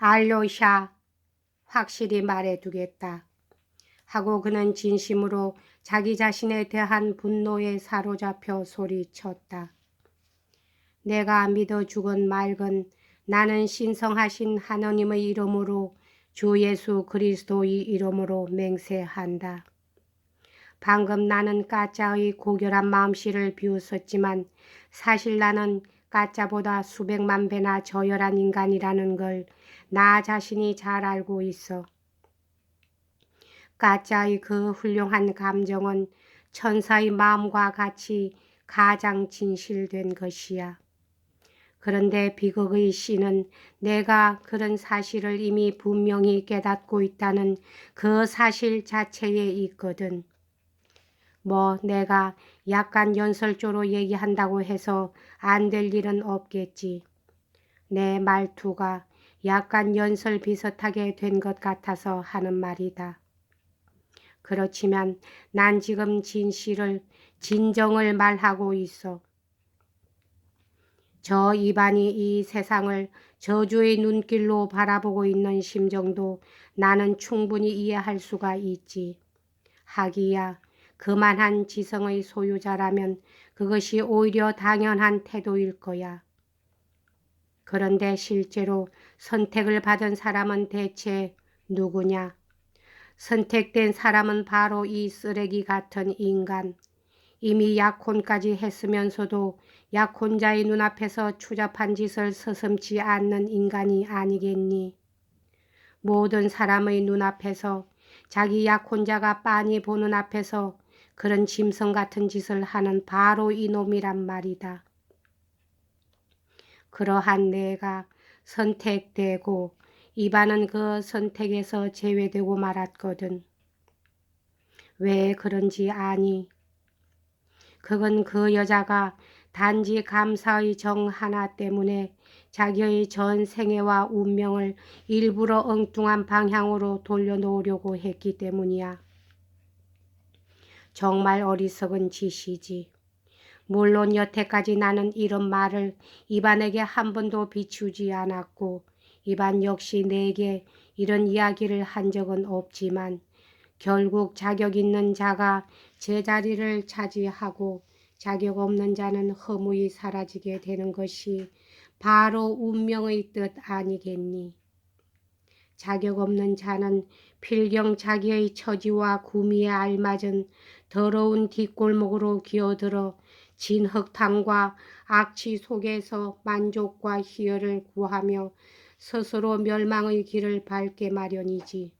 알로샤, 확실히 말해두겠다 하고 그는 진심으로 자기 자신에 대한 분노에 사로잡혀 소리쳤다. 내가 믿어 죽은 말건 나는 신성하신 하느님의 이름으로 주 예수 그리스도의 이름으로 맹세한다. 방금 나는 가짜의 고결한 마음씨를 비웃었지만 사실 나는 가짜보다 수백만 배나 저열한 인간이라는 걸 나 자신이 잘 알고 있어. 가짜의 그 훌륭한 감정은 천사의 마음과 같이 가장 진실된 것이야. 그런데 비극의 씨는 내가 그런 사실을 이미 분명히 깨닫고 있다는 그 사실 자체에 있거든. 뭐 내가 약간 연설조로 얘기한다고 해서 안 될 일은 없겠지. 내 말투가 약간 연설 비슷하게 된 것 같아서 하는 말이다. 그렇지만 난 지금 진정을 말하고 있어. 저 이반이 이 세상을 저주의 눈길로 바라보고 있는 심정도 나는 충분히 이해할 수가 있지. 하기야 그만한 지성의 소유자라면 그것이 오히려 당연한 태도일 거야. 그런데 실제로 선택을 받은 사람은 대체 누구냐? 선택된 사람은 바로 이 쓰레기 같은 인간. 이미 약혼까지 했으면서도 약혼자의 눈앞에서 추잡한 짓을 서슴지 않는 인간이 아니겠니? 모든 사람의 눈앞에서 자기 약혼자가 빤히 보는 앞에서 그런 짐승 같은 짓을 하는 바로 이놈이란 말이다. 그러한 내가 선택되고 이반은 그 선택에서 제외되고 말았거든. 왜 그런지 아니? 그건 그 여자가 단지 감사의 정 하나 때문에 자기의 전 생애와 운명을 일부러 엉뚱한 방향으로 돌려놓으려고 했기 때문이야. 정말 어리석은 짓이지. 물론 여태까지 나는 이런 말을 이반에게 한 번도 비추지 않았고 이반 역시 내게 이런 이야기를 한 적은 없지만 결국 자격 있는 자가 제자리를 차지하고 자격 없는 자는 허무히 사라지게 되는 것이 바로 운명의 뜻 아니겠니? 자격 없는 자는 필경 자기의 처지와 구미에 알맞은 더러운 뒷골목으로 기어들어 진흙탕과 악취 속에서 만족과 희열을 구하며 스스로 멸망의 길을 밟게 마련이지.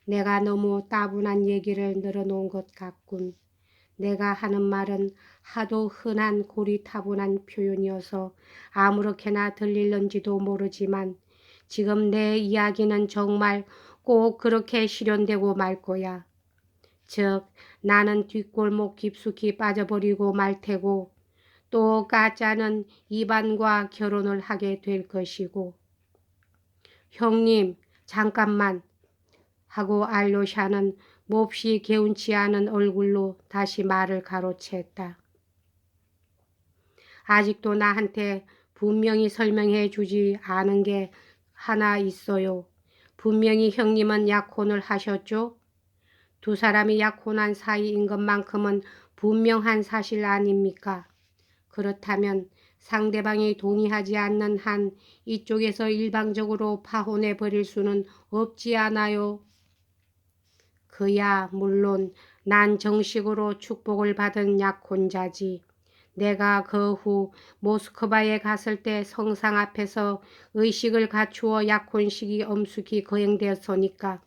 내가 너무 따분한 얘기를 늘어놓은 것 같군. 내가 하는 말은 하도 흔한 고리타분한 표현이어서 아무렇게나 들릴는지도 모르지만 지금 내 이야기는 정말 꼭 그렇게 실현되고 말 거야. 즉 나는 뒷골목 깊숙이 빠져버리고 말 테고 또 가짜는 이반과 결혼을 하게 될 것이고. 형님 잠깐만 하고 알로샤는 몹시 개운치 않은 얼굴로 다시 말을 가로챘다. 아직도 나한테 분명히 설명해 주지 않은 게 하나 있어요. 분명히 형님은 약혼을 하셨죠? 두 사람이 약혼한 사이인 것만큼은 분명한 사실 아닙니까? 그렇다면 상대방이 동의하지 않는 한 이쪽에서 일방적으로 파혼해 버릴 수는 없지 않아요? 그야 물론 난 정식으로 축복을 받은 약혼자지. 내가 그 후 모스크바에 갔을 때 성상 앞에서 의식을 갖추어 약혼식이 엄숙히 거행되었으니까.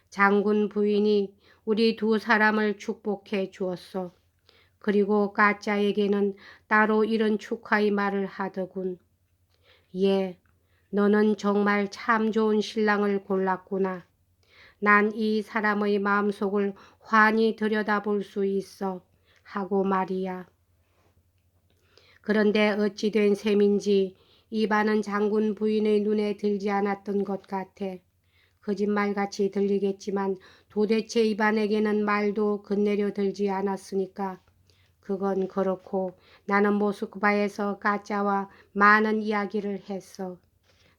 장군 부인이 우리 두 사람을 축복해 주었어. 그리고 가짜에게는 따로 이런 축하의 말을 하더군. 예, 너는 정말 참 좋은 신랑을 골랐구나. 난 이 사람의 마음속을 환히 들여다볼 수 있어 하고 말이야. 그런데 어찌 된 셈인지 이반은 장군 부인의 눈에 들지 않았던 것 같아. 거짓말같이 들리겠지만 도대체 이반에게는 말도 건네려 들지 않았으니까. 그건 그렇고 나는 모스크바에서 가짜와 많은 이야기를 했어.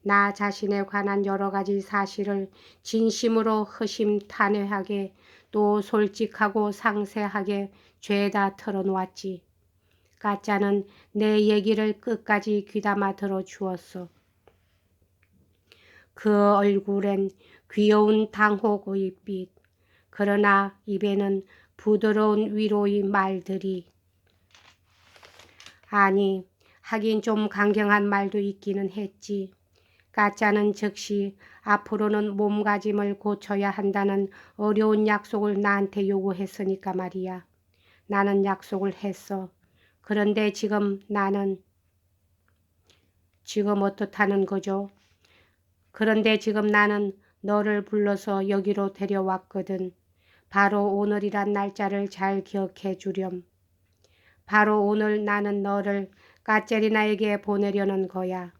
나 자신에 관한 여러 가지 사실을 진심으로 허심탄회하게 또 솔직하고 상세하게 죄다 털어놓았지. 가짜는 내 얘기를 끝까지 귀담아 들어주었어. 그 얼굴엔 귀여운 당혹의 빛, 그러나 입에는 부드러운 위로의 말들이, 아니 하긴 좀 강경한 말도 있기는 했지. 가짜는 즉시 앞으로는 몸가짐을 고쳐야 한다는 어려운 약속을 나한테 요구했으니까 말이야. 나는 약속을 했어. 그런데 지금 어떻다는 거죠? 그런데 지금 나는 너를 불러서 여기로 데려왔거든. 바로 오늘이란 날짜를 잘 기억해 주렴. 바로 오늘 나는 너를 까체리나에게 보내려는 거야.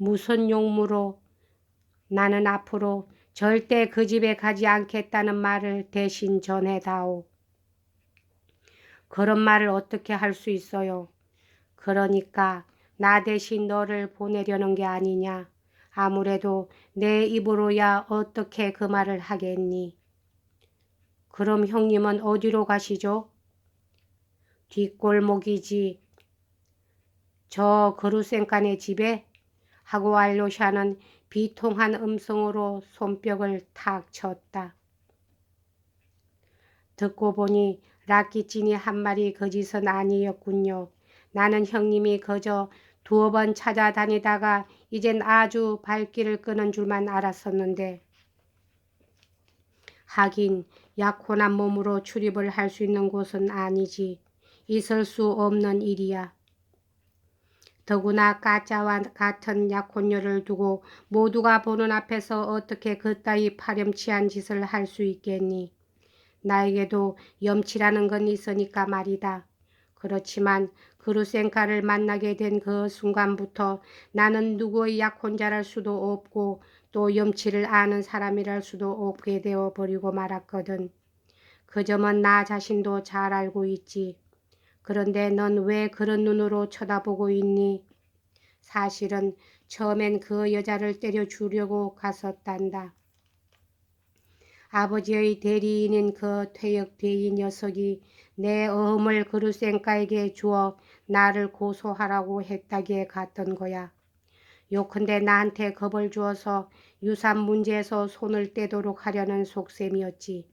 무슨 용무로? 나는 앞으로 절대 그 집에 가지 않겠다는 말을 대신 전해다오. 그런 말을 어떻게 할 수 있어요? 그러니까 나 대신 너를 보내려는 게 아니냐. 아무래도 내 입으로야 어떻게 그 말을 하겠니? 그럼 형님은 어디로 가시죠? 뒷골목이지. 저 그루센간의 집에? 하고 알로샤는 비통한 음성으로 손뼉을 탁 쳤다. 듣고 보니 라키친이 한 말이 거짓은 아니었군요. 나는 형님이 그저 두어 번 찾아다니다가 이젠 아주 발길을 끄는 줄만 알았었는데, 하긴 약혼한 몸으로 출입을 할 수 있는 곳은 아니지. 있을 수 없는 일이야. 더구나 가짜와 같은 약혼녀를 두고 모두가 보는 앞에서 어떻게 그따위 파렴치한 짓을 할 수 있겠니? 나에게도 염치라는 건 있으니까 말이다. 그렇지만 그루센카를 만나게 된 그 순간부터 나는 누구의 약혼자랄 수도 없고 또 염치를 아는 사람이랄 수도 없게 되어 버리고 말았거든. 그 점은 나 자신도 잘 알고 있지. 그런데 넌 왜 그런 눈으로 쳐다보고 있니? 사실은 처음엔 그 여자를 때려주려고 갔었단다. 아버지의 대리인인 그 퇴역배이 녀석이 내 어음을 그루센카에게 주어 나를 고소하라고 했다기에 갔던 거야. 요컨대 나한테 겁을 주어서 유산 문제에서 손을 떼도록 하려는 속셈이었지.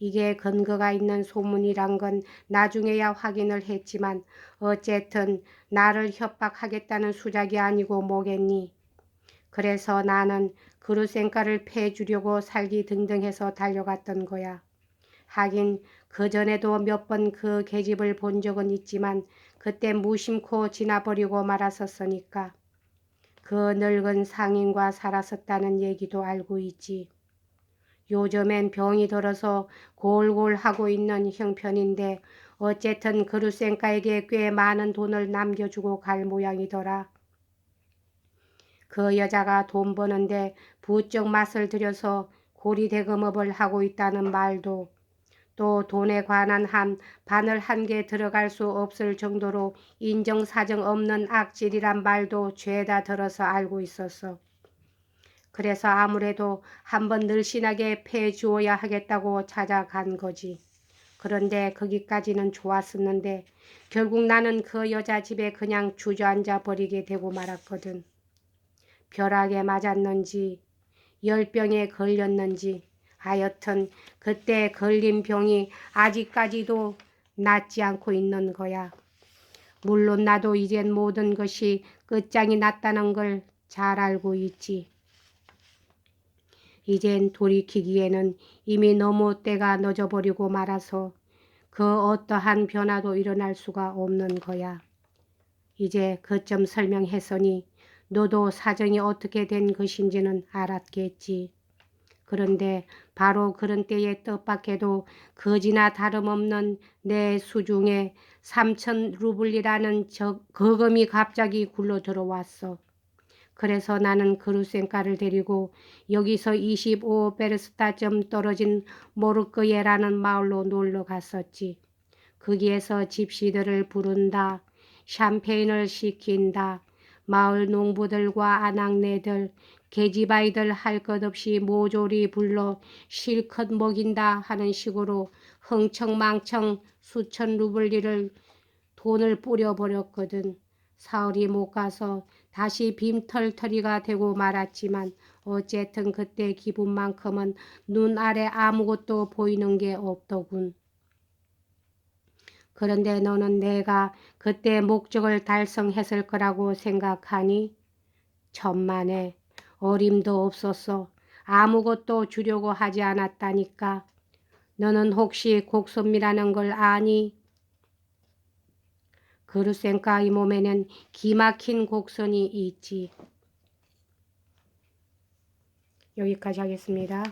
이게 근거가 있는 소문이란 건 나중에야 확인을 했지만 어쨌든 나를 협박하겠다는 수작이 아니고 뭐겠니. 그래서 나는 그루센카를 패주려고 살기 등등해서 달려갔던 거야. 하긴 그전에도 몇 번 그 계집을 본 적은 있지만 그때 무심코 지나버리고 말았었으니까. 그 늙은 상인과 살았었다는 얘기도 알고 있지. 요즘엔 병이 들어서 골골하고 있는 형편인데 어쨌든 그루센카에게 꽤 많은 돈을 남겨주고 갈 모양이더라. 그 여자가 돈 버는데 부쩍 맛을 들여서 고리대금업을 하고 있다는 말도, 또 돈에 관한 한 바늘 한 개 들어갈 수 없을 정도로 인정사정 없는 악질이란 말도 죄다 들어서 알고 있었어. 그래서 아무래도 한번 늘씬하게 패주어야 하겠다고 찾아간 거지. 그런데 거기까지는 좋았었는데 결국 나는 그 여자 집에 그냥 주저앉아 버리게 되고 말았거든. 벼락에 맞았는지 열병에 걸렸는지 하여튼 그때 걸린 병이 아직까지도 낫지 않고 있는 거야. 물론 나도 이젠 모든 것이 끝장이 났다는 걸 잘 알고 있지. 이젠 돌이키기에는 이미 너무 때가 늦어버리고 말아서 그 어떠한 변화도 일어날 수가 없는 거야. 이제 그점 설명했으니 너도 사정이 어떻게 된 것인지는 알았겠지. 그런데 바로 그런 때에 뜻밖에도 거지나 다름없는 내 수중에 3천 루블이라는 거금이 갑자기 굴러 들어왔어. 그래서 나는 그루센카를 데리고 여기서 25베르스타쯤 떨어진 모르크예라는 마을로 놀러 갔었지. 거기에서 집시들을 부른다. 샴페인을 시킨다. 마을 농부들과 아낙네들, 계집아이들 할 것 없이 모조리 불러 실컷 먹인다 하는 식으로 흥청망청 수천 루블리를 돈을 뿌려버렸거든. 사흘이 못 가서 다시 빈털터리가 되고 말았지만 어쨌든 그때 기분만큼은 눈 아래 아무것도 보이는 게 없더군. 그런데 너는 내가 그때 목적을 달성했을 거라고 생각하니? 천만에 어림도 없었어. 아무것도 주려고 하지 않았다니까. 너는 혹시 곡선미라는 걸 아니? 그루센까 이 몸에는 기막힌 곡선이 있지. 여기까지 하겠습니다.